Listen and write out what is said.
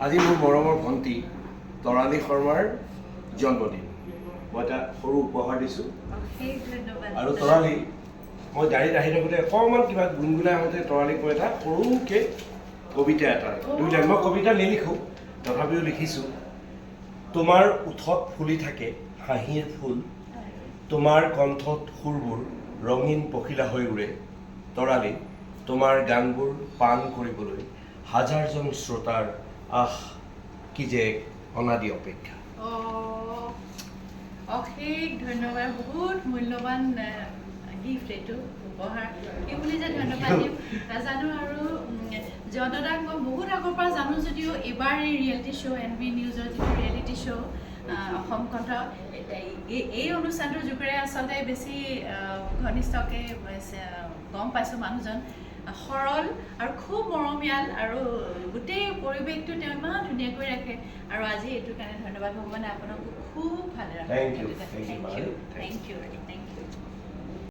আজি মোৰ মৰমৰ ভণ্টি তৰালী শৰ্মাৰ জন্মদিন। মই এটা সৰু উপহাৰ দিছোঁ। আৰু তৰালী, মই গাড়ীত আহি থাকোঁতে অকণমান কিবা গুণগুণাই আহোঁতে তৰালীক মই এটা সৰুকৈ কবিতা এটা দুই লাইন, মই কবিতা নিলিখোঁ তথাপিও লিখিছোঁ। তোমাৰ ওঠত ফুলি থাকে হাঁহিৰ ফুল, তোমাৰ কণ্ঠত সুৰবোৰ ৰঙীন পখিলা হৈ উৰে। তৰালী, তোমাৰ গানবোৰ পাণ কৰিবলৈ হাজাৰজন শ্ৰোতাৰ কি যে অনাদি অপেক্ষা। অশেষ ধন্যবাদ, বহুত মূল্যৱান গিফ্ট এইটো উপহাৰ। কি বুলি যে ধন্যবাদ দিম নাজানো। আৰু জনতাক মই বহুত আগৰ পৰা জানো যদিও এইবাৰ এই ৰিয়েলিটি শ্ব' NV নিউজৰ যিটো ৰিয়েলিটি শ্ব' অসম কণ্ঠ, এই অনুষ্ঠানটোৰ যোগেৰে আচলতে বেছি ঘনিষ্ঠকৈ গম পাইছোঁ মানুহজন সৰল আৰু খুব মৰমীয়াল, আৰু গোটেই পৰিৱেশটো তেওঁ ইমান ধুনীয়াকৈ ৰাখে। আৰু আজি এইটোৰ কাৰণে ধন্যবাদ ভগৱানে আপোনাকো খুব ভালে ৰাখে। Thank you. Thank you.